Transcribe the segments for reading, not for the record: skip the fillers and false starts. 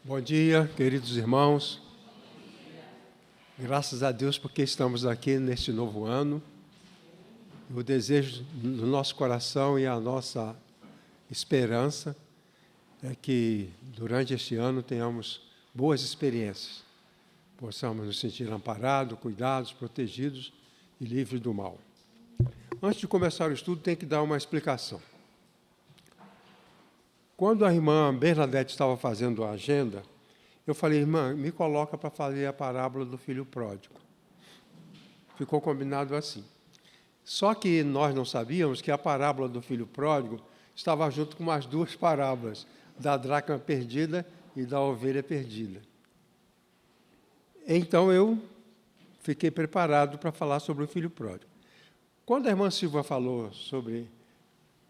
Bom dia, queridos irmãos. Graças a Deus porque estamos aqui neste novo ano. O desejo do nosso coração e a nossa esperança é que durante este ano tenhamos boas experiências. Possamos nos sentir amparados, cuidados, protegidos e livres do mal. Antes de começar o estudo, tem que dar uma explicação. Quando a irmã Bernadette estava fazendo a agenda, eu falei, irmã, me coloca para fazer a parábola do filho pródigo. Ficou combinado assim. Só que nós não sabíamos que a parábola do filho pródigo estava junto com as duas parábolas, da dracma perdida e da ovelha perdida. Então eu fiquei preparado para falar sobre o filho pródigo. Quando a irmã Silva falou sobre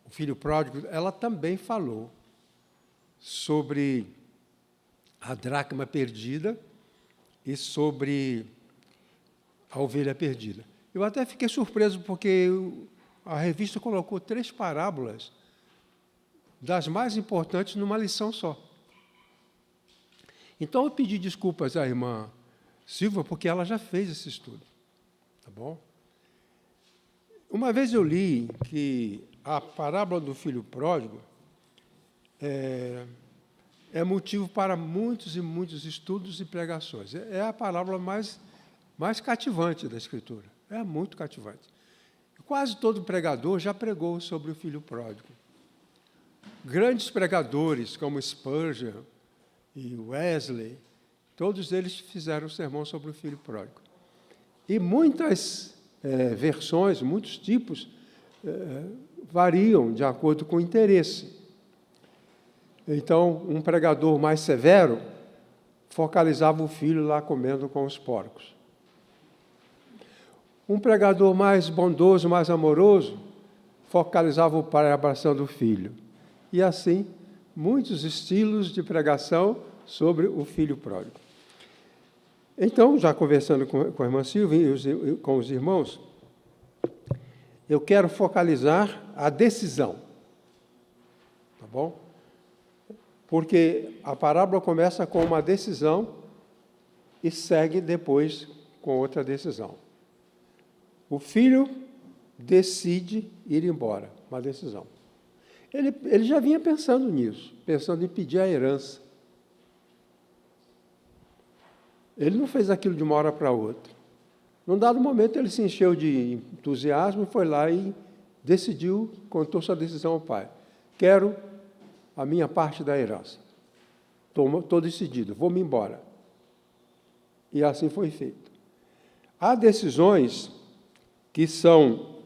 o filho pródigo, ela também falou sobre a dracma perdida e sobre a ovelha perdida. Eu até fiquei surpreso porque a revista colocou 3 parábolas das mais importantes numa lição só. Então eu pedi desculpas à irmã Silva porque ela já fez esse estudo. Tá bom? Uma vez eu li que a parábola do filho pródigo é motivo para muitos e muitos estudos e pregações. É a parábola mais cativante da Escritura. É muito cativante. Quase todo pregador já pregou sobre o filho pródigo. Grandes pregadores, como Spurgeon e Wesley, todos eles fizeram sermão sobre o filho pródigo. E muitas versões, muitos tipos, variam de acordo com o interesse. Então, um pregador mais severo focalizava o filho lá comendo com os porcos. Um pregador mais bondoso, mais amoroso, focalizava o pai abraçando o filho. E assim, muitos estilos de pregação sobre o filho pródigo. Então, já conversando com a irmã Silvia e com os irmãos, eu quero focalizar a decisão. Tá bom? Porque a parábola começa com uma decisão e segue depois com outra decisão. O filho decide ir embora, uma decisão. Ele já vinha pensando nisso, pensando em pedir a herança. Ele não fez aquilo de uma hora para outra. Num dado momento, ele se encheu de entusiasmo, foi lá e decidiu, contou sua decisão ao pai. Quero a minha parte da herança. Estou decidido, vou-me embora. E assim foi feito. Há decisões que são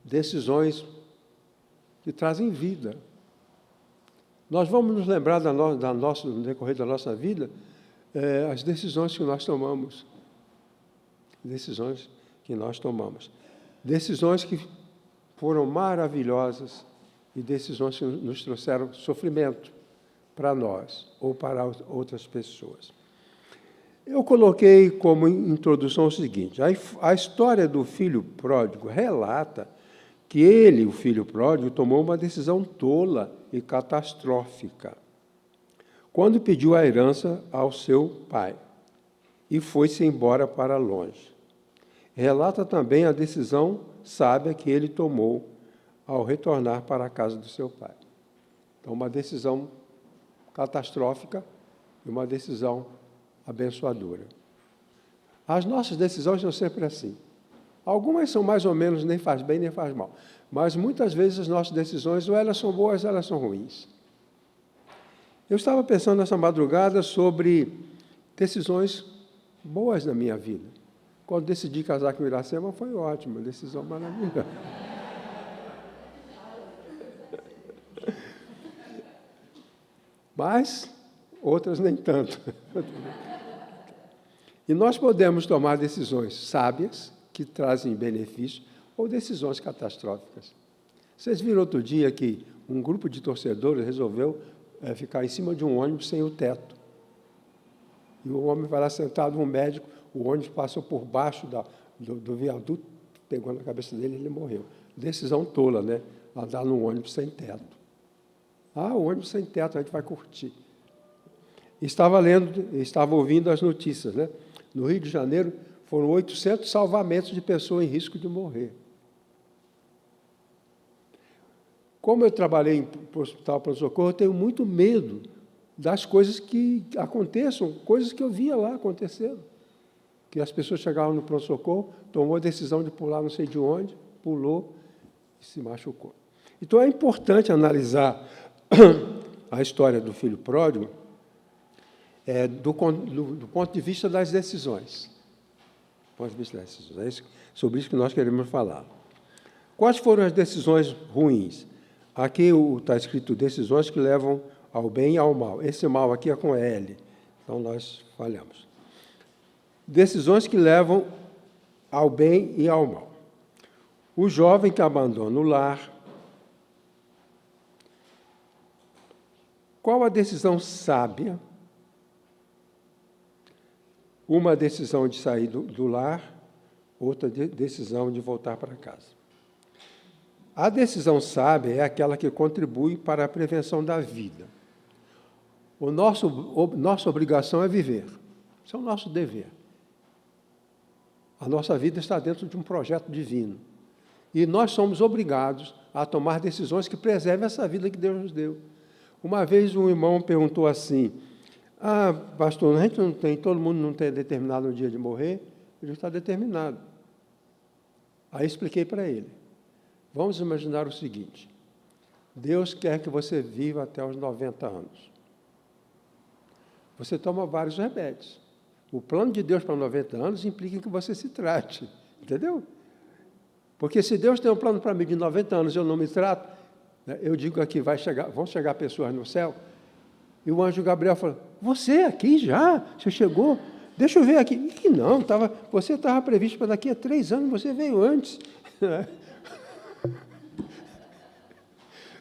decisões que trazem vida. Nós vamos nos lembrar no decorrer da nossa vida, as decisões que nós tomamos. Decisões que nós tomamos. Decisões que foram maravilhosas e decisões que nos trouxeram sofrimento para nós ou para outras pessoas. Eu coloquei como introdução o seguinte: a história do filho pródigo relata que ele, o filho pródigo, tomou uma decisão tola e catastrófica quando pediu a herança ao seu pai e foi-se embora para longe. Relata também a decisão sábia que ele tomou ao retornar para a casa do seu pai. Então, uma decisão catastrófica e uma decisão abençoadora. As nossas decisões são sempre assim. Algumas são mais ou menos, nem faz bem, nem faz mal. Mas, muitas vezes, as nossas decisões, ou elas são boas, ou elas são ruins. Eu estava pensando nessa madrugada sobre decisões boas na minha vida. Quando decidi casar com o Iracema, foi ótimo, decisão maravilhosa. Mas outras nem tanto. E nós podemos tomar decisões sábias, que trazem benefício, ou decisões catastróficas. Vocês viram outro dia que um grupo de torcedores resolveu ficar em cima de um ônibus sem o teto. E o homem vai lá sentado, um médico, o ônibus passou por baixo do viaduto, pegou na cabeça dele e ele morreu. Decisão tola, né? Andar num ônibus sem teto. O ônibus sem teto, a gente vai curtir. Estava ouvindo as notícias, né? No Rio de Janeiro, foram 800 salvamentos de pessoas em risco de morrer. Como eu trabalhei em hospital pronto-socorro, eu tenho muito medo das coisas que aconteçam, coisas que eu via lá acontecendo. Que as pessoas chegavam no pronto-socorro, tomou a decisão de pular não sei de onde, pulou e se machucou. Então, é importante analisar a história do filho pródigo do ponto de vista das decisões. Do ponto de vista das decisões. É sobre isso que nós queremos falar. Quais foram as decisões ruins? Aqui está escrito decisões que levam ao bem e ao mal. Esse mal aqui é com L, então nós falhamos. Decisões que levam ao bem e ao mal. O jovem que abandona o lar. Qual a decisão sábia? Uma decisão de sair do lar, outra decisão de voltar para casa. A decisão sábia é aquela que contribui para a prevenção da vida. Nossa obrigação é viver. Isso é o nosso dever. A nossa vida está dentro de um projeto divino. E nós somos obrigados a tomar decisões que preservem essa vida que Deus nos deu. Uma vez um irmão perguntou assim, pastor, a gente não tem, todo mundo não tem determinado um dia de morrer? Ele está determinado. Aí expliquei para ele. Vamos imaginar o seguinte, Deus quer que você viva até os 90 anos. Você toma vários remédios. O plano de Deus para 90 anos implica que você se trate, entendeu? Porque se Deus tem um plano para mim de 90 anos e eu não me trato, né, eu digo aqui, vão chegar pessoas no céu, e o anjo Gabriel fala, você aqui já? Você chegou? Deixa eu ver aqui. E não, você estava previsto para daqui a 3 anos, você veio antes.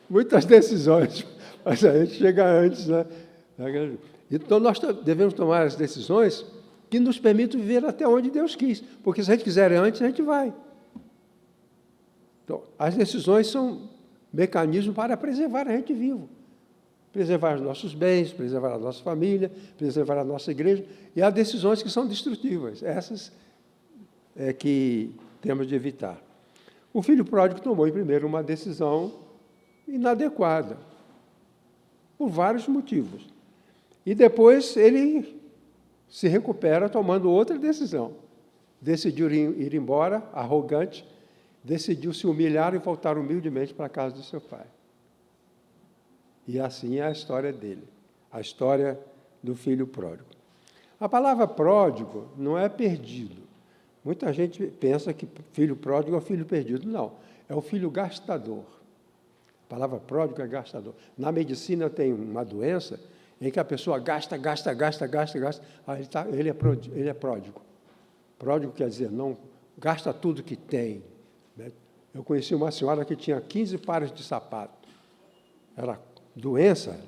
Muitas decisões, mas a gente chega antes, né? Então, nós devemos tomar as decisões que nos permitam viver até onde Deus quis, porque se a gente quiser antes, a gente vai. Então, as decisões são mecanismos para preservar a gente vivo, preservar os nossos bens, preservar a nossa família, preservar a nossa igreja, e há decisões que são destrutivas, essas é que temos de evitar. O filho pródigo tomou, em primeiro, uma decisão inadequada, por vários motivos. E depois ele se recupera tomando outra decisão. Decidiu ir embora, arrogante, decidiu se humilhar e voltar humildemente para a casa do seu pai. E assim é a história dele, a história do filho pródigo. A palavra pródigo não é perdido. Muita gente pensa que filho pródigo é o filho perdido. Não, é o filho gastador. A palavra pródigo é gastador. Na medicina tem uma doença em que a pessoa gasta, aí ele é pródigo. Pródigo quer dizer, não gasta tudo que tem. Eu conheci uma senhora que tinha 15 pares de sapato. Era doença,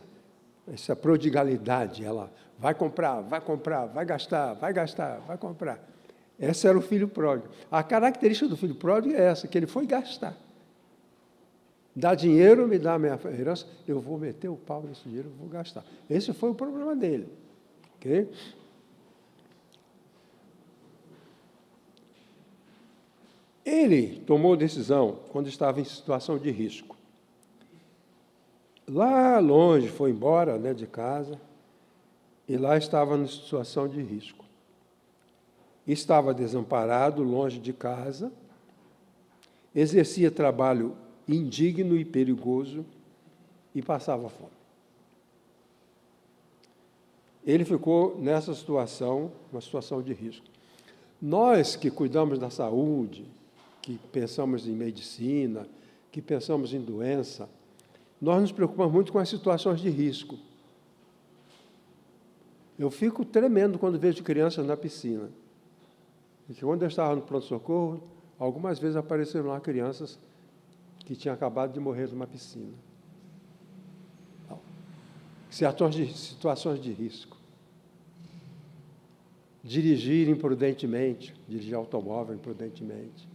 essa prodigalidade, ela vai comprar, vai gastar, vai comprar. Esse era o filho pródigo. A característica do filho pródigo é essa, que ele foi gastar. Dá dinheiro, me dá a minha herança, eu vou meter o pau nesse dinheiro, eu vou gastar. Esse foi o problema dele. Okay? Ele tomou decisão quando estava em situação de risco. Lá longe, foi embora, né, de casa, e lá estava em situação de risco. Estava desamparado, longe de casa, exercia trabalho indigno e perigoso e passava fome. Ele ficou nessa situação, uma situação de risco. Nós que cuidamos da saúde, que pensamos em medicina, que pensamos em doença, nós nos preocupamos muito com as situações de risco. Eu fico tremendo quando vejo crianças na piscina. Porque quando eu estava no pronto-socorro, algumas vezes apareceram lá crianças que tinham acabado de morrer numa piscina. Situações de risco. Dirigir imprudentemente, dirigir automóvel imprudentemente.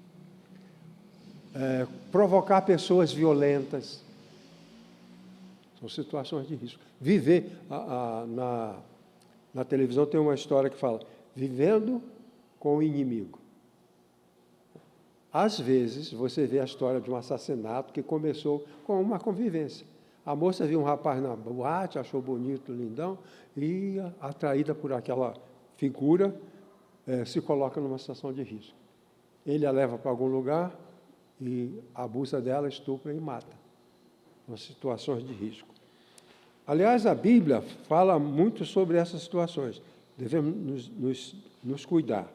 Provocar pessoas violentas. São situações de risco. Viver Na televisão tem uma história que fala, vivendo com o inimigo. Às vezes, você vê a história de um assassinato que começou com uma convivência. A moça viu um rapaz na boate, achou bonito, lindão, e, atraída por aquela figura, se coloca numa situação de risco. Ele a leva para algum lugar e abusa dela, estupra e mata. São situações de risco. Aliás, a Bíblia fala muito sobre essas situações. Devemos nos cuidar.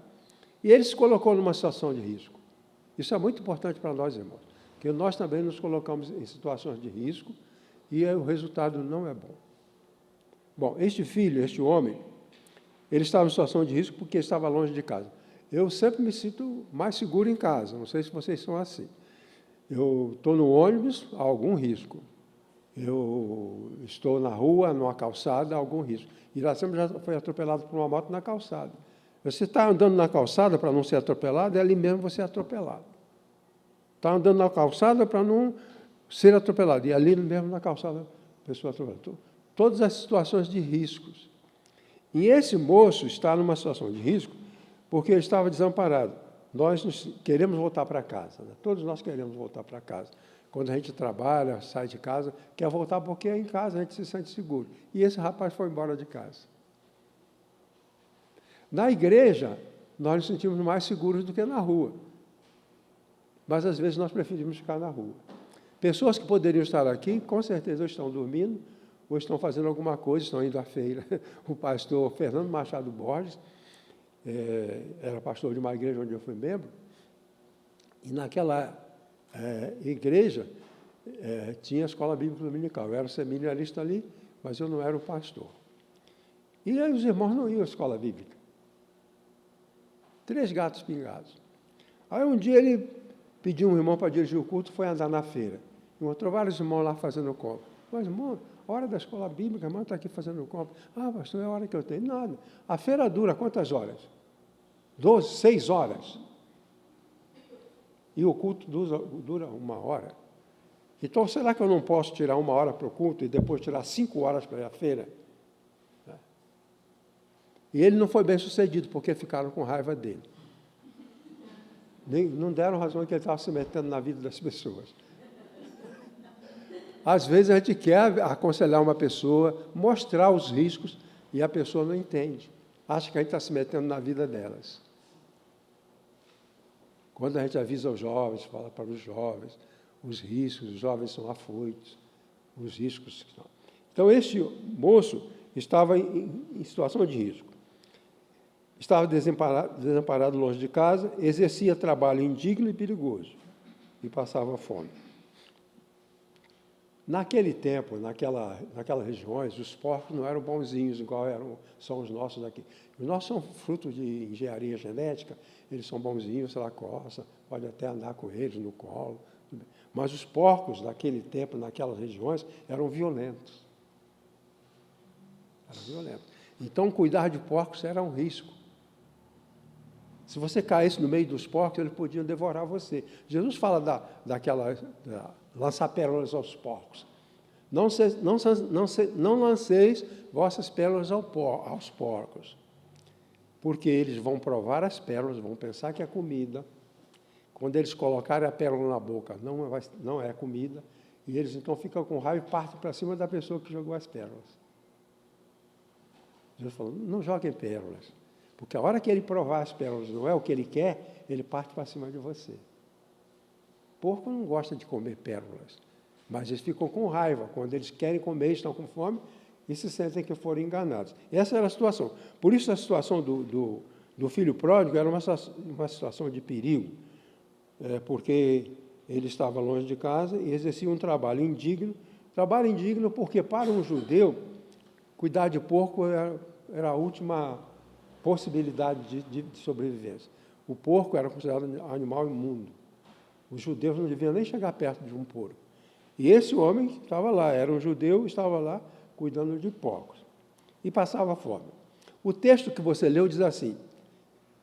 E ele se colocou numa situação de risco. Isso é muito importante para nós, irmãos, porque nós também nos colocamos em situações de risco e o resultado não é bom. Bom, este homem, ele estava em situação de risco porque estava longe de casa. Eu sempre me sinto mais seguro em casa, não sei se vocês são assim. Eu estou no ônibus, há algum risco. Eu estou na rua, numa calçada, há algum risco. Iracema já foi atropelado por uma moto na calçada. Você está andando na calçada para não ser atropelado, é ali mesmo você é atropelado. Está andando na calçada para não ser atropelado, e ali mesmo na calçada a pessoa atropelada. Todas as situações de riscos. E esse moço está numa situação de risco porque ele estava desamparado. Nós queremos voltar para casa, né? Todos nós queremos voltar para casa. Quando a gente trabalha, sai de casa, quer voltar porque em casa a gente se sente seguro. E esse rapaz foi embora de casa. Na igreja, nós nos sentimos mais seguros do que na rua. Mas, às vezes, nós preferimos ficar na rua. Pessoas que poderiam estar aqui, com certeza, ou estão dormindo, ou estão fazendo alguma coisa, estão indo à feira. O pastor Fernando Machado Borges era pastor de uma igreja onde eu fui membro, e naquela igreja tinha a escola bíblica dominical. Eu era o seminarista ali, mas eu não era o pastor. E aí os irmãos não iam à escola bíblica. 3 gatos pingados. Aí um dia ele pediu um irmão para dirigir o culto, foi andar na feira. Encontrou vários irmãos lá fazendo compra. Mas, irmão, hora da escola bíblica, a irmã está aqui fazendo compra. Ah, pastor, é a hora que eu tenho. Nada. A feira dura quantas horas? 6 horas. E o culto dura 1 hora. Então, será que eu não posso tirar 1 hora para o culto e depois tirar 5 horas para ir à feira? E ele não foi bem sucedido, porque ficaram com raiva dele. Não deram razão que ele estava se metendo na vida das pessoas. Às vezes a gente quer aconselhar uma pessoa, mostrar os riscos, e a pessoa não entende. Acha que a gente está se metendo na vida delas. Quando a gente avisa os jovens, fala para os jovens, os riscos, os jovens são afoitos, os riscos. Então, este moço estava em situação de risco. Estava desamparado longe de casa, exercia trabalho indigno e perigoso, e passava fome. Naquele tempo, naquelas regiões, os porcos não eram bonzinhos, igual são os nossos aqui. Os nossos são frutos de engenharia genética, eles são bonzinhos, sei lá, coça, pode até andar com eles no colo. Mas os porcos daquele tempo, naquelas regiões, eram violentos. Então, cuidar de porcos era um risco. Se você caísse no meio dos porcos, eles podiam devorar você. Jesus fala lançar pérolas aos porcos. Não lanceis vossas pérolas aos porcos, porque eles vão provar as pérolas, vão pensar que é comida. Quando eles colocarem a pérola na boca, não é comida, e eles então ficam com raiva e partem para cima da pessoa que jogou as pérolas. Jesus falou, não joguem pérolas. Porque a hora que ele provar as pérolas não é o que ele quer, ele parte para cima de você. Porco não gosta de comer pérolas, mas eles ficam com raiva. Quando eles querem comer, estão com fome e se sentem que foram enganados. Essa era a situação. Por isso a situação do filho pródigo era uma situação de perigo, porque ele estava longe de casa e exercia um trabalho indigno. Trabalho indigno porque, para um judeu, cuidar de porco era a última possibilidade de sobrevivência. O porco era considerado um animal imundo. Os judeus não deviam nem chegar perto de um porco. E esse homem estava lá, era um judeu, estava lá cuidando de porcos. E passava fome. O texto que você leu diz assim,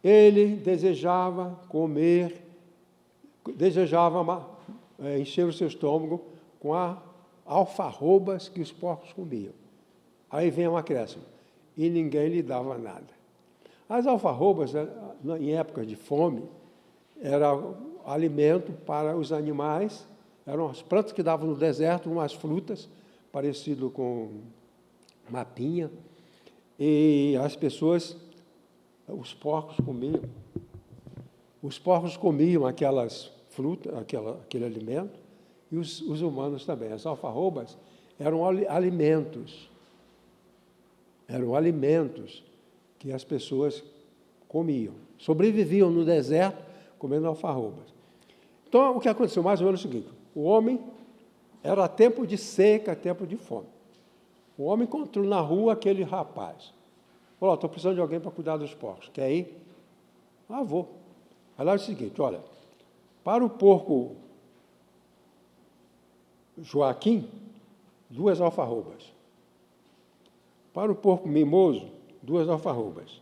ele desejava comer, desejava encher o seu estômago com alfarrobas que os porcos comiam. Aí vem um acréscimo. e ninguém lhe dava nada. As alfarrobas, em época de fome, era alimento para os animais, eram as plantas que davam no deserto, umas frutas, parecido com uma pinha, e as pessoas, os porcos comiam. Os porcos comiam aquelas frutas, aquele alimento, e os humanos também. As alfarrobas eram alimentos. Eram alimentos que as pessoas comiam. Sobreviviam no deserto comendo alfarrobas. Então, o que aconteceu mais ou menos é o seguinte: o homem era tempo de seca, tempo de fome. O homem encontrou na rua aquele rapaz. Falou: estou precisando de alguém para cuidar dos porcos. Quer ir? Ah, vou. Aí lá é o seguinte: olha, para o porco Joaquim, 2 alfarrobas. Para o porco Mimoso, 2 alfarrobas.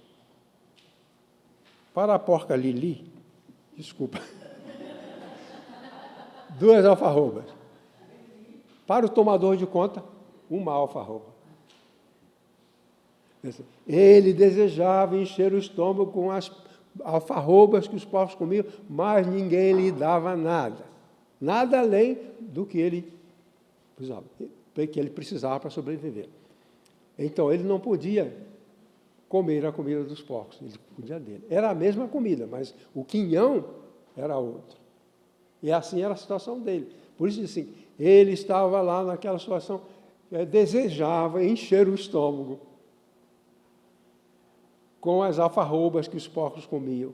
Para a porca Lili, desculpa, 2 alfarrobas. Para o tomador de conta, 1 alfarroba. Ele desejava encher o estômago com as alfarrobas que os porcos comiam, mas ninguém lhe dava nada. Nada além do que ele precisava para sobreviver. Então, ele não podia comer a comida dos porcos, ele podia dele. Era a mesma comida, mas o quinhão era outro. E assim era a situação dele. Por isso, assim, ele estava lá naquela situação, desejava encher o estômago com as alfarrobas que os porcos comiam,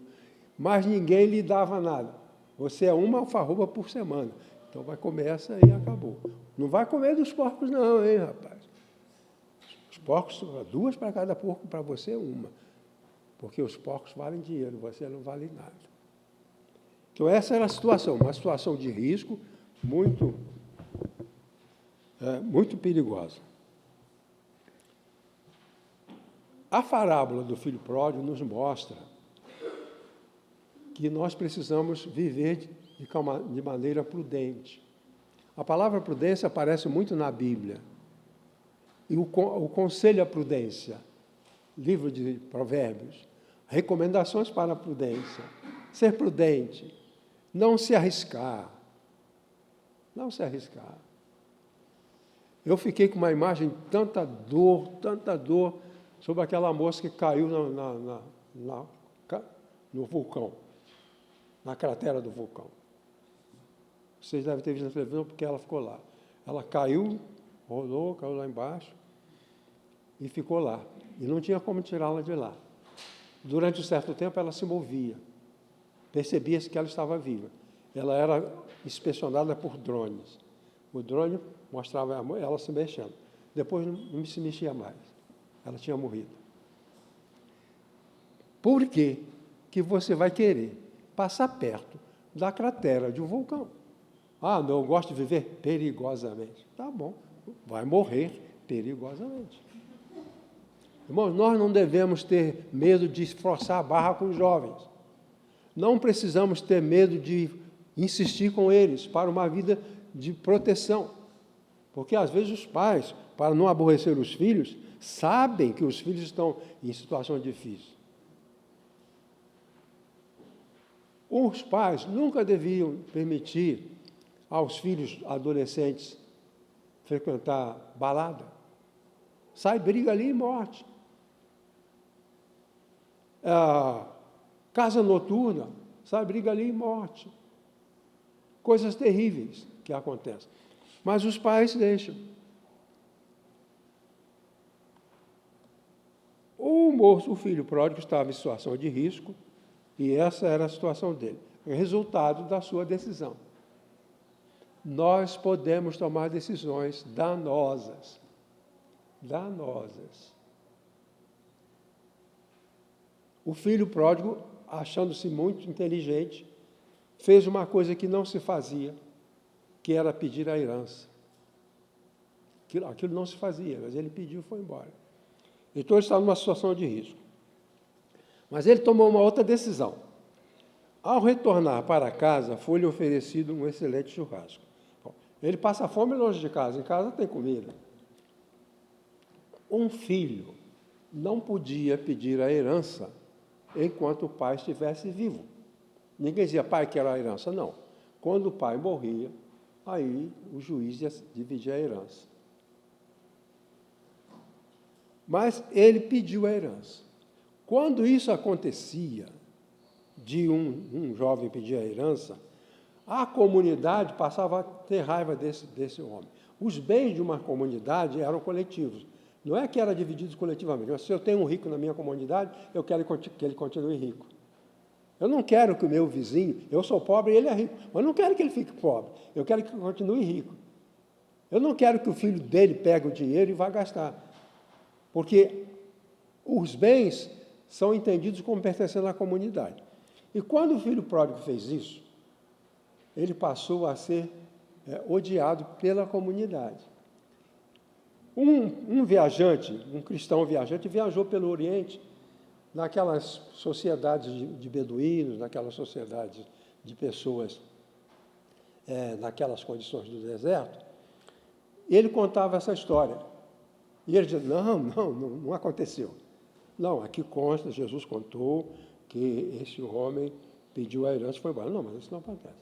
mas ninguém lhe dava nada. Você é 1 alfarroba por semana, então vai comer essa e acabou. Não vai comer dos porcos não, hein, rapaz? Os porcos, 2 para cada porco, para você 1. Porque os porcos valem dinheiro, você não vale nada. Então, essa era a situação, uma situação de risco muito perigosa. A parábola do filho pródigo nos mostra que nós precisamos viver de maneira prudente. A palavra prudência aparece muito na Bíblia. E o conselho à prudência, livro de Provérbios, recomendações para a prudência, ser prudente, não se arriscar. Não se arriscar. Eu fiquei com uma imagem de tanta dor, sobre aquela moça que caiu no vulcão, na cratera do vulcão. Vocês devem ter visto na televisão porque ela ficou lá. Ela caiu, rolou, caiu lá embaixo e ficou lá. E não tinha como tirá-la de lá. Durante um certo tempo ela se movia. Percebia-se que ela estava viva. Ela era inspecionada por drones. O drone mostrava ela se mexendo. Depois não se mexia mais. Ela tinha morrido. Por que que você vai querer passar perto da cratera de um vulcão? Ah, não, eu gosto de viver perigosamente. Tá bom, vai morrer perigosamente. Irmãos, nós não devemos ter medo de forçar a barra com os jovens. Não precisamos ter medo de insistir com eles para uma vida de proteção. Porque, às vezes, os pais, para não aborrecer os filhos, sabem que os filhos estão em situação difícil. Os pais nunca deviam permitir aos filhos adolescentes frequentar balada. Sai briga ali e morte. Casa noturna, sai briga ali e morte. Coisas terríveis que acontecem. Mas os pais deixam. O filho pródigo estava em situação de risco, e essa era a situação dele, resultado da sua decisão. Nós podemos tomar decisões danosas. Danosas. O filho pródigo, achando-se muito inteligente, fez uma coisa que não se fazia, que era pedir a herança. Aquilo não se fazia, mas ele pediu e foi embora. Então ele estava numa situação de risco. Mas ele tomou uma outra decisão. Ao retornar para casa, foi-lhe oferecido um excelente churrasco. Ele passa fome longe de casa, em casa tem comida. Um filho não podia pedir a herança enquanto o pai estivesse vivo. Ninguém dizia, pai, quero a herança. Não. Quando o pai morria, aí o juiz ia dividir a herança. Mas ele pediu a herança. Quando isso acontecia, de um jovem pedir a herança, a comunidade passava a ter raiva desse homem. Os bens de uma comunidade eram coletivos. Não é que era divididos coletivamente. Mas se eu tenho um rico na minha comunidade, eu quero que ele continue rico. Eu não quero que o meu vizinho, eu sou pobre e ele é rico, mas não quero que ele fique pobre. Eu quero que ele continue rico. Eu não quero que o filho dele pegue o dinheiro e vá gastar. Porque os bens são entendidos como pertencendo à comunidade. E quando o filho pródigo fez isso, ele passou a ser odiado pela comunidade. Um viajante, um cristão viajante, viajou pelo Oriente, naquelas sociedades de beduínos, naquelas sociedades de pessoas naquelas condições do deserto. Ele contava essa história. E ele dizia, não aconteceu. Não, aqui consta, Jesus contou que esse homem pediu a herança e foi embora. Não, mas isso não acontece.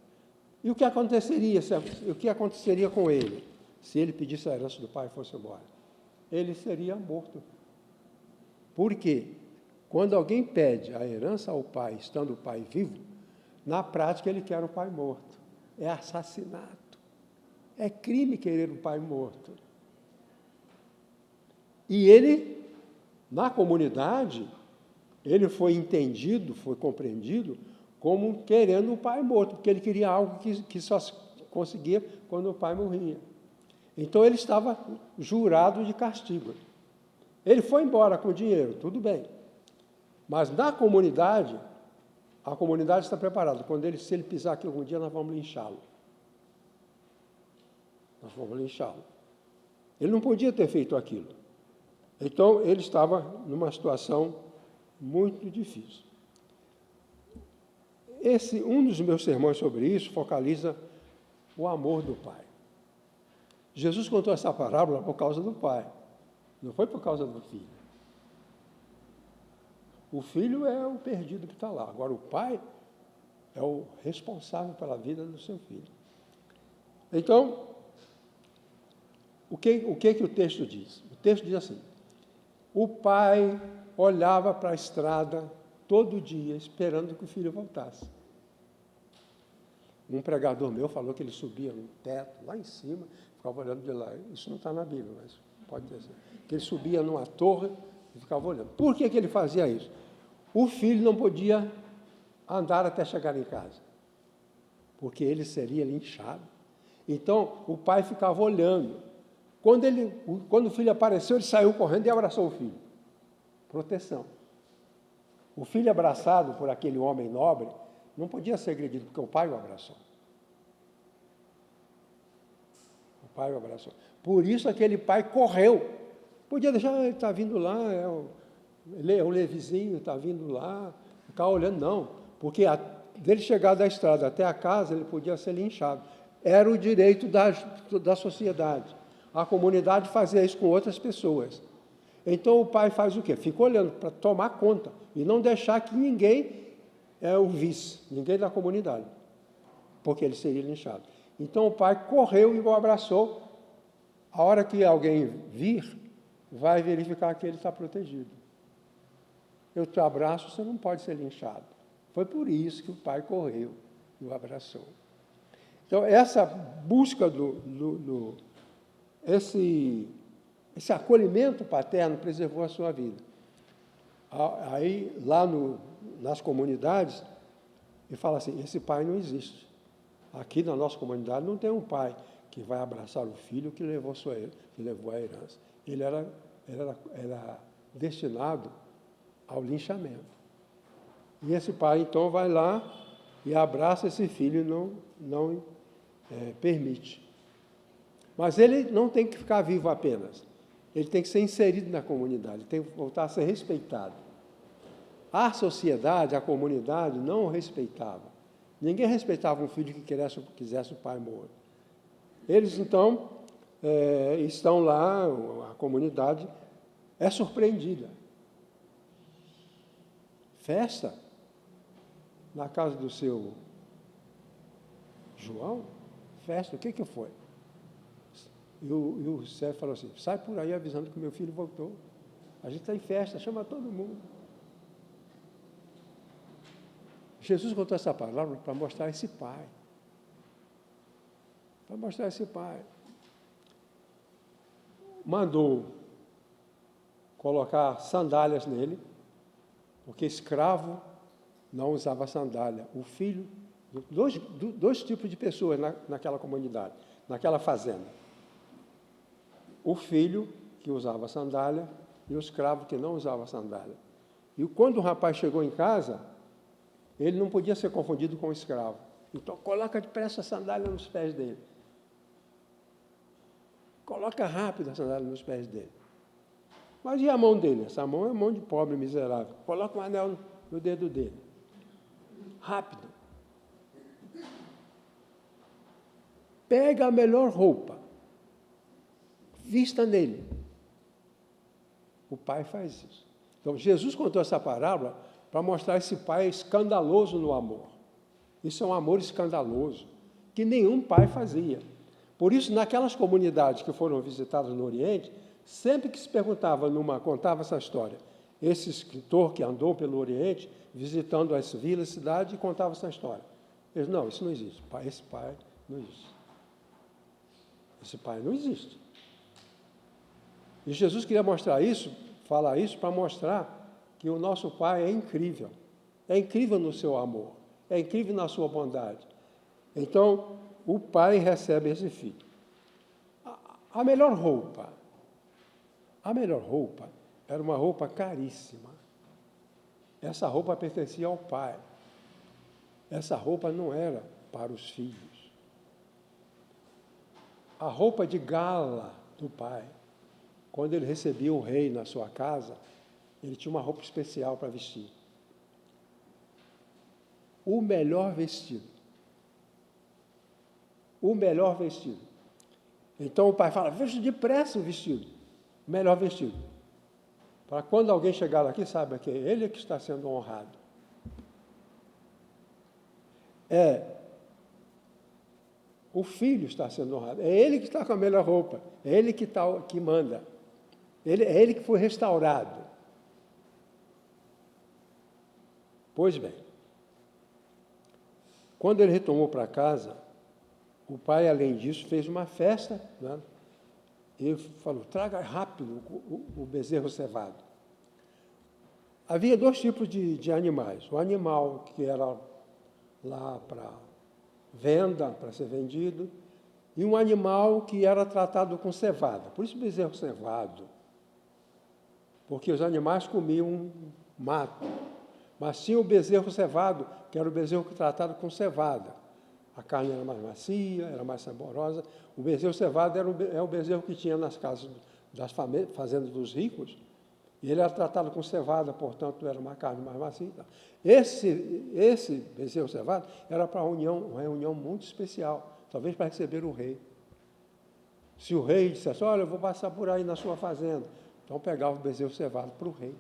E o que aconteceria com ele se ele pedisse a herança do pai e fosse embora? Ele seria morto. Por quê? Quando alguém pede a herança ao pai, estando o pai vivo, na prática ele quer o pai morto. É assassinato. É crime querer o pai morto. E ele, na comunidade, ele foi entendido, foi compreendido como querendo o pai morto, porque ele queria algo que só se conseguia quando o pai morria. Então ele estava jurado de castigo. Ele foi embora com o dinheiro, tudo bem. Mas na comunidade, a comunidade está preparada. Se ele pisar aqui algum dia, nós vamos linchá-lo. Nós vamos linchá-lo. Ele não podia ter feito aquilo. Então, ele estava numa situação muito difícil. Um dos meus sermões sobre isso focaliza o amor do pai. Jesus contou essa parábola por causa do pai, não foi por causa do filho. O filho é o perdido que está lá. Agora, o pai é o responsável pela vida do seu filho. Então, o que o texto diz? O texto diz assim, o pai olhava para a estrada todo dia, esperando que o filho voltasse. Um pregador meu falou que ele subia no teto, lá em cima, ficava olhando de lá. Isso não está na Bíblia, mas pode dizer. Que ele subia numa torre e ficava olhando. Por que ele fazia isso? O filho não podia andar até chegar em casa, porque ele seria linchado. Então, o pai ficava olhando. Quando o filho apareceu, ele saiu correndo e abraçou o filho. Proteção. O filho abraçado por aquele homem nobre não podia ser agredido, porque o pai o abraçou. O pai o abraçou. Por isso aquele pai correu. Podia deixar, ele está vindo lá, é o Levizinho, está vindo lá, ficar olhando, não. Porque dele chegar da estrada até a casa, ele podia ser linchado. Era o direito da sociedade. A comunidade fazia isso com outras pessoas. Então o pai faz o quê? Fica olhando para tomar conta e não deixar que ninguém o visse, ninguém da comunidade, porque ele seria linchado. Então o pai correu e o abraçou. A hora que alguém vir, vai verificar que ele está protegido. Eu te abraço, você não pode ser linchado. Foi por isso que o pai correu e o abraçou. Então, essa busca esse acolhimento paterno preservou a sua vida. Aí, lá nas comunidades, ele fala assim, esse pai não existe. Aqui na nossa comunidade não tem um pai que vai abraçar o filho que levou a herança. Ele era destinado ao linchamento. E esse pai, então, vai lá e abraça esse filho e não permite. Mas ele não tem que ficar vivo apenas. Ele tem que ser inserido na comunidade, ele tem que voltar a ser respeitado. A sociedade, a comunidade não o respeitava. Ninguém respeitava um filho que quisesse o pai morto. Eles, então, estão lá, a comunidade é surpreendida. Festa? Na casa do seu João? Festa? O que foi? E o servo falou assim, sai por aí avisando que meu filho voltou. A gente está em festa, chama todo mundo. Jesus contou essa palavra para mostrar esse pai. Para mostrar esse pai. Mandou colocar sandálias nele, porque escravo não usava sandália. O filho, dois tipos de pessoas naquela comunidade, naquela fazenda. O filho que usava sandália e o escravo que não usava sandália. E quando o rapaz chegou em casa, ele não podia ser confundido com o escravo. Então, coloca depressa a sandália nos pés dele. Coloca rápido a sandália nos pés dele. Mas e a mão dele? Essa mão é mão de pobre, miserável. Coloca um anel no dedo dele. Rápido. Pega a melhor roupa. Vista nele. O pai faz isso. Então, Jesus contou essa parábola para mostrar esse pai escandaloso no amor. Isso é um amor escandaloso, que nenhum pai fazia. Por isso, naquelas comunidades que foram visitadas no Oriente, sempre que se perguntava, contava essa história, esse escritor que andou pelo Oriente, visitando as vilas, cidades, e contava essa história. Eles, não, isso não existe. Esse pai não existe. Esse pai não existe. E Jesus queria mostrar isso, falar isso, para mostrar que o nosso Pai é incrível. É incrível no seu amor. É incrível na sua bondade. Então, o pai recebe esse filho. A melhor roupa era uma roupa caríssima. Essa roupa pertencia ao pai. Essa roupa não era para os filhos. A roupa de gala do pai, quando ele recebia o rei na sua casa, ele tinha uma roupa especial para vestir. O melhor vestido. O melhor vestido. Então o pai fala, veja depressa o vestido. O melhor vestido. Para quando alguém chegar aqui, saiba que é ele que está sendo honrado. O filho está sendo honrado. É ele que está com a melhor roupa. É ele que manda. É ele que foi restaurado. Pois bem, quando ele retornou para casa, o pai, além disso, fez uma festa, né? E falou, traga rápido o bezerro cevado. Havia dois tipos de animais. O animal que era lá para venda, para ser vendido, e um animal que era tratado com cevada. Por isso bezerro cevado, porque os animais comiam mato. Mas tinha o bezerro cevado, que era o bezerro tratado com cevada. A carne era mais macia, era mais saborosa. O bezerro cevado é o bezerro que tinha nas casas das fazendas dos ricos, e ele era tratado com cevada, portanto, era uma carne mais macia. Esse bezerro cevado era para uma reunião muito especial, talvez para receber o rei. Se o rei dissesse, olha, eu vou passar por aí na sua fazenda, então pegava o bezerro cevado para o rei.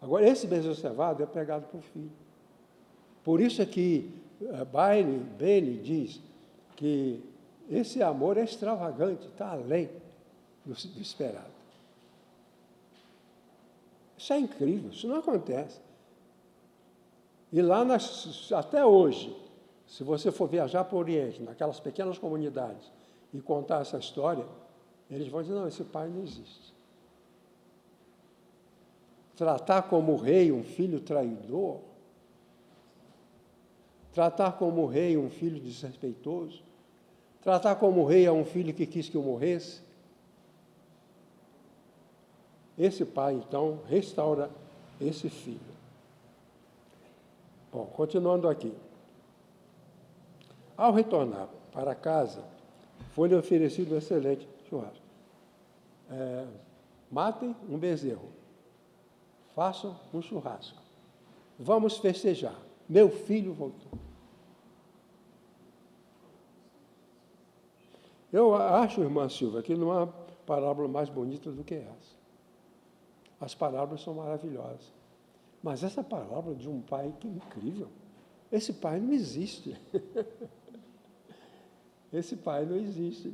Agora, esse bezerro cevado é pegado por filho. Por isso é que Bailey diz que esse amor é extravagante, está além do esperado. Isso é incrível, isso não acontece. E lá, até hoje, se você for viajar para o Oriente, naquelas pequenas comunidades, e contar essa história, eles vão dizer, não, esse pai não existe. Tratar como rei um filho traidor, tratar como rei um filho desrespeitoso, tratar como rei a um filho que quis que eu morresse. Esse pai, então, restaura esse filho. Bom, continuando aqui. Ao retornar para casa, foi-lhe oferecido um excelente churrasco. Matem um bezerro. Façam um churrasco. Vamos festejar. Meu filho voltou. Eu acho, irmã Silvia, que não há parábola mais bonita do que essa. As parábolas são maravilhosas. Mas essa palavra de um pai que incrível. Esse pai não existe. Esse pai não existe.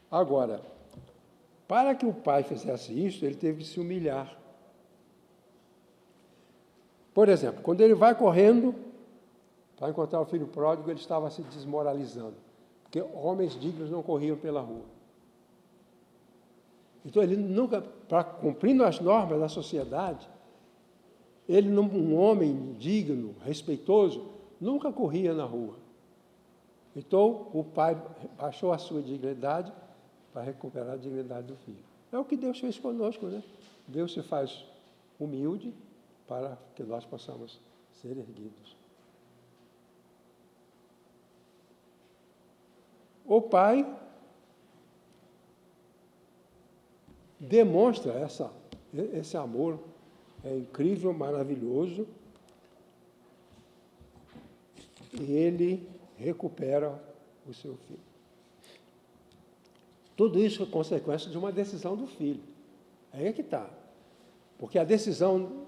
Agora, para que o pai fizesse isso, ele teve que se humilhar. Por exemplo, quando ele vai correndo para encontrar o filho pródigo, ele estava se desmoralizando, porque homens dignos não corriam pela rua. Então, ele nunca, cumprindo as normas da sociedade, um homem digno, respeitoso, nunca corria na rua. Então, o pai baixou a sua dignidade para recuperar a dignidade do filho. É o que Deus fez conosco, né? Deus se faz humilde para que nós possamos ser erguidos. O pai demonstra esse amor, é incrível, maravilhoso, e ele recupera o seu filho. Tudo isso é consequência de uma decisão do filho. Aí é que está. Porque a decisão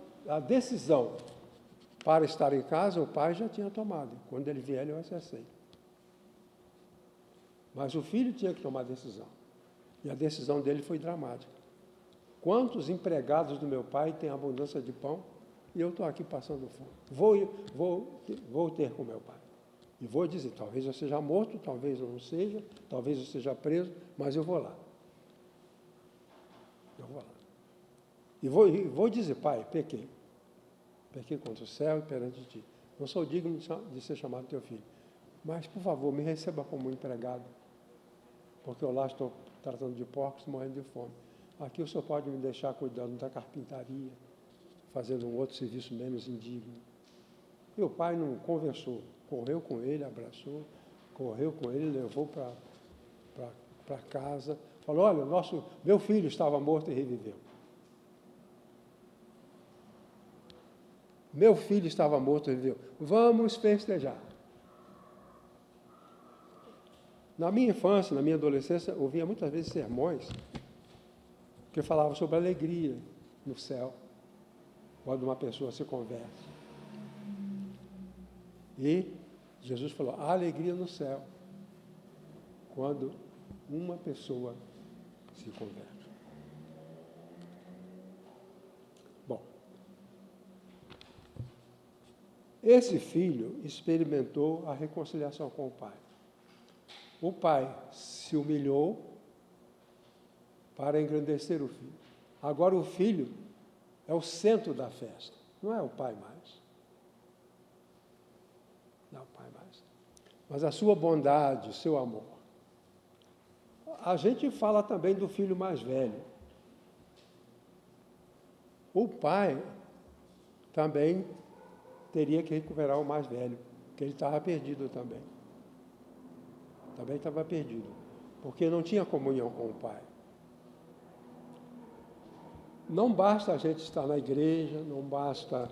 para estar em casa, o pai já tinha tomado. Quando ele vier, ele vai ser aceito. Mas o filho tinha que tomar a decisão. E a decisão dele foi dramática. Quantos empregados do meu pai têm abundância de pão e eu estou aqui passando fome? Vou ter com meu pai. E vou dizer, talvez eu seja morto, talvez eu não seja, talvez eu seja preso, mas eu vou lá. Eu vou lá. E vou dizer, pai, pequei. Pequei contra o céu e perante ti. Não sou digno de ser chamado teu filho. Mas, por favor, me receba como empregado, porque eu lá estou tratando de porcos, morrendo de fome. Aqui o senhor pode me deixar cuidando da carpintaria, fazendo um outro serviço menos indigno. E o pai não conversou, correu com ele, abraçou, correu com ele, levou para casa, falou, olha, meu filho estava morto e reviveu. Meu filho estava morto e reviveu. Vamos festejar. Na minha infância, na minha adolescência, eu ouvia muitas vezes sermões que falavam sobre alegria no céu, quando uma pessoa se converte. E Jesus falou, há alegria no céu, quando uma pessoa se converte. Bom, esse filho experimentou a reconciliação com o pai. O pai se humilhou para engrandecer o filho. Agora o filho é o centro da festa, não é o pai mais. Não é o pai mais. Mas a sua bondade, o seu amor. A gente fala também do filho mais velho. O pai também teria que recuperar o mais velho, porque ele estava perdido também. Também estava perdido, porque não tinha comunhão com o pai. Não basta a gente estar na igreja, não basta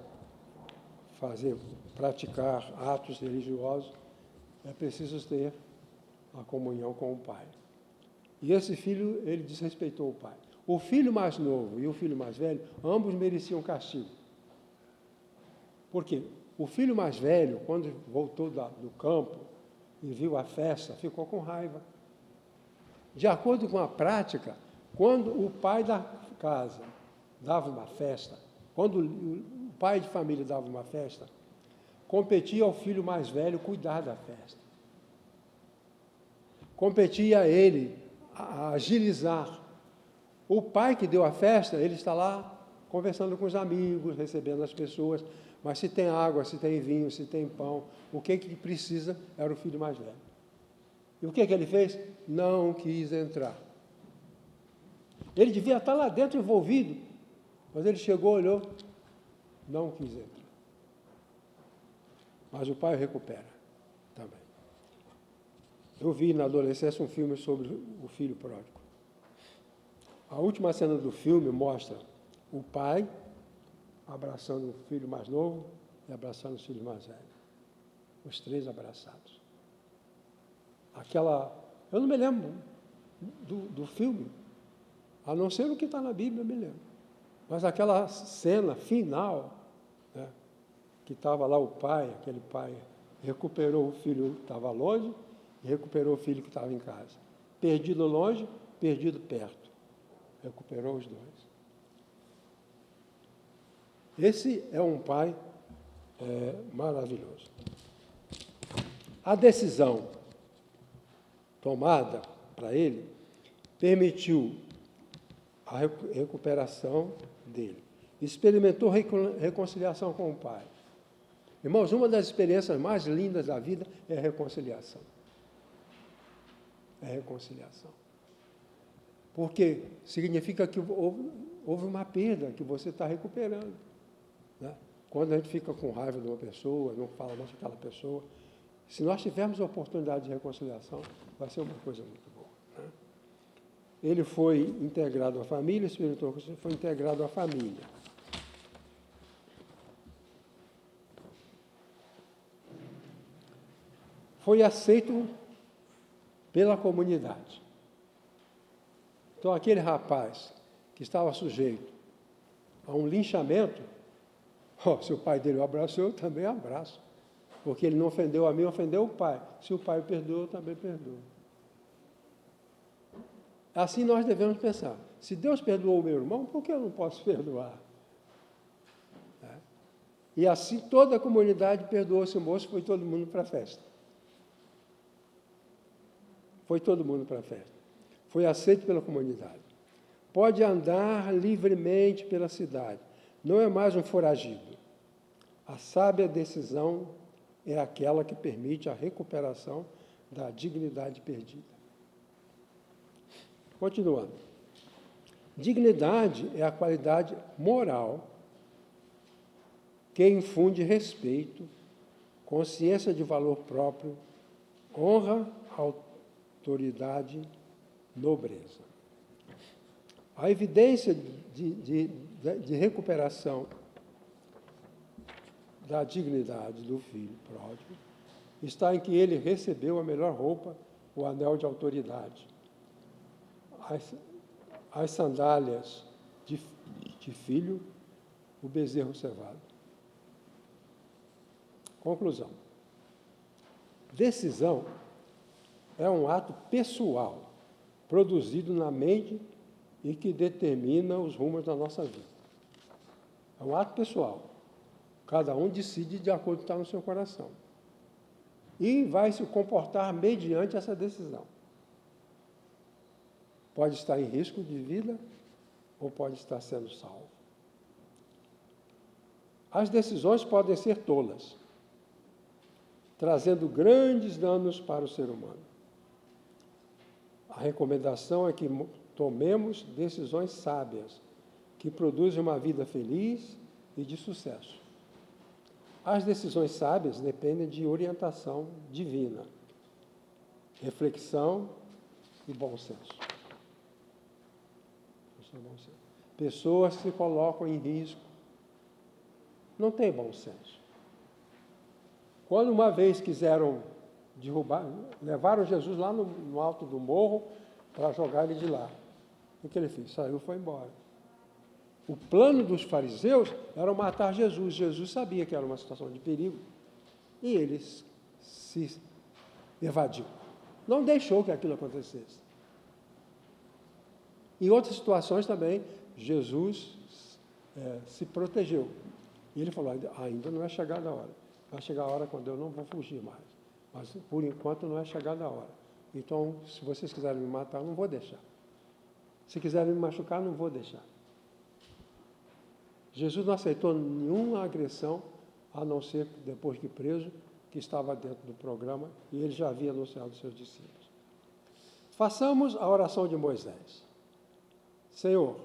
praticar atos religiosos, é preciso ter a comunhão com o pai. E esse filho, ele desrespeitou o pai. O filho mais novo e o filho mais velho, ambos mereciam castigo. Por quê? O filho mais velho, quando voltou do campo e viu a festa, ficou com raiva. De acordo com a prática, quando o pai da casa dava uma festa, quando o pai de família dava uma festa, competia ao filho mais velho cuidar da festa. Competia a ele a agilizar. O pai que deu a festa, ele está lá conversando com os amigos, recebendo as pessoas, mas se tem água, se tem vinho, se tem pão, o que precisa era o filho mais velho. E o que ele fez? Não quis entrar. Ele devia estar lá dentro envolvido, mas ele chegou, olhou, não quis entrar. Mas o pai recupera também. Eu vi na adolescência um filme sobre o filho pródigo. A última cena do filme mostra o pai abraçando o filho mais novo e abraçando o filho mais velho. Os três abraçados. Eu não me lembro do filme, a não ser o que está na Bíblia, eu me lembro. Mas aquela cena final, né, que estava lá o pai, aquele pai, recuperou o filho que estava longe e recuperou o filho que estava em casa. Perdido longe, perdido perto. Recuperou os dois. Esse é um pai maravilhoso. A decisão tomada para ele permitiu a recuperação dele. Experimentou reconciliação com o pai. Irmãos, uma das experiências mais lindas da vida é a reconciliação. É a reconciliação. Porque significa que houve uma perda que você está recuperando. Né? Quando a gente fica com raiva de uma pessoa, não fala mais com aquela pessoa, se nós tivermos a oportunidade de reconciliação, vai ser uma coisa muito boa. Né? Ele foi integrado à família, experimentou, foi integrado à família. Foi aceito pela comunidade. Então, aquele rapaz que estava sujeito a um linchamento, se o pai dele o abraçou, eu também abraço. Porque ele não ofendeu a mim, ofendeu o pai. Se o pai o perdoou, eu também perdoo. Assim nós devemos pensar. Se Deus perdoou o meu irmão, por que eu não posso perdoar? E assim toda a comunidade perdoou esse moço, foi todo mundo para a festa. Foi todo mundo para a festa. Foi aceito pela comunidade. Pode andar livremente pela cidade. Não é mais um foragido. A sábia decisão é aquela que permite a recuperação da dignidade perdida. Continuando. Dignidade é a qualidade moral que infunde respeito, consciência de valor próprio, honra, autoridade, nobreza. A evidência de recuperação da dignidade do filho pródigo está em que ele recebeu a melhor roupa, o anel de autoridade, as sandálias de filho, o bezerro cevado. Conclusão. Decisão é um ato pessoal, produzido na mente e que determina os rumos da nossa vida. É um ato pessoal. Cada um decide de acordo com o que está no seu coração. E vai se comportar mediante essa decisão. Pode estar em risco de vida ou pode estar sendo salvo. As decisões podem ser tolas, trazendo grandes danos para o ser humano. A recomendação é que tomemos decisões sábias, que produzem uma vida feliz e de sucesso. As decisões sábias dependem de orientação divina, reflexão e bom senso. Pessoas que se colocam em risco não têm bom senso. Quando uma vez quiseram derrubar, levaram Jesus lá no alto do morro para jogar ele de lá. O que ele fez? Saiu e foi embora. O plano dos fariseus era matar Jesus. Jesus sabia que era uma situação de perigo e ele se evadiu. Não deixou que aquilo acontecesse. Em outras situações também, Jesus se protegeu. E ele falou, ainda não é chegada a hora. Vai chegar a hora quando eu não vou fugir mais. Mas, por enquanto, não é chegada a hora. Então, se vocês quiserem me matar, eu não vou deixar. Se quiserem me machucar, não vou deixar. Jesus não aceitou nenhuma agressão, a não ser depois que preso, que estava dentro do programa, e ele já havia anunciado aos seus discípulos. Façamos a oração de Moisés. Senhor,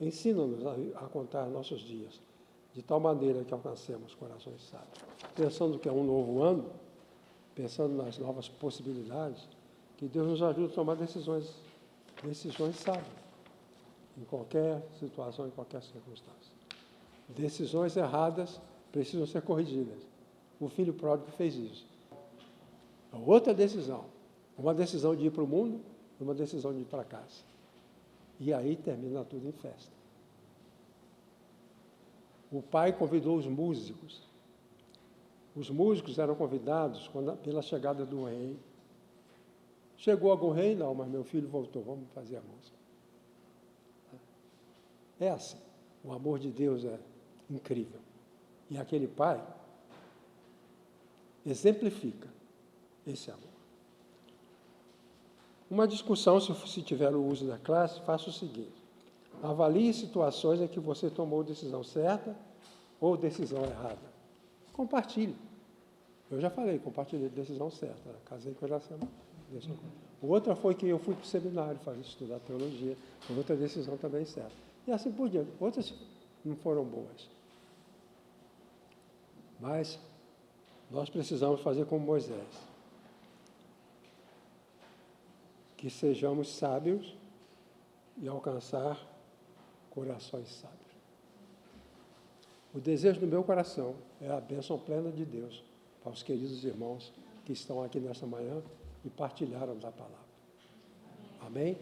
ensina-nos a contar nossos dias, de tal maneira que alcancemos corações sábios. Pensando que é um novo ano, pensando nas novas possibilidades, que Deus nos ajude a tomar decisões sábias, em qualquer situação, em qualquer circunstância. Decisões erradas precisam ser corrigidas. O filho pródigo fez isso. Outra decisão, uma decisão de ir para o mundo e uma decisão de ir para casa. E aí termina tudo em festa. o pai convidou os músicos. Os músicos eram convidados pela chegada do rei. Chegou algum rei? Não, mas meu filho voltou, vamos fazer a música. É assim. O amor de Deus é incrível. E aquele pai exemplifica esse amor. Uma discussão, se tiver o uso da classe, faça o seguinte: avalie situações em que você tomou decisão certa ou decisão errada. Compartilhe. Eu já falei, compartilhei decisão certa. Casei com a Iracema. Outra foi que eu fui para o seminário estudar teologia. Foi outra decisão também certa. E assim por diante. Outras não foram boas. Mas nós precisamos fazer como Moisés. Que sejamos sábios e alcançar corações sábios. O desejo do meu coração é a bênção plena de Deus para os queridos irmãos que estão aqui nesta manhã e partilharam da palavra. Amém?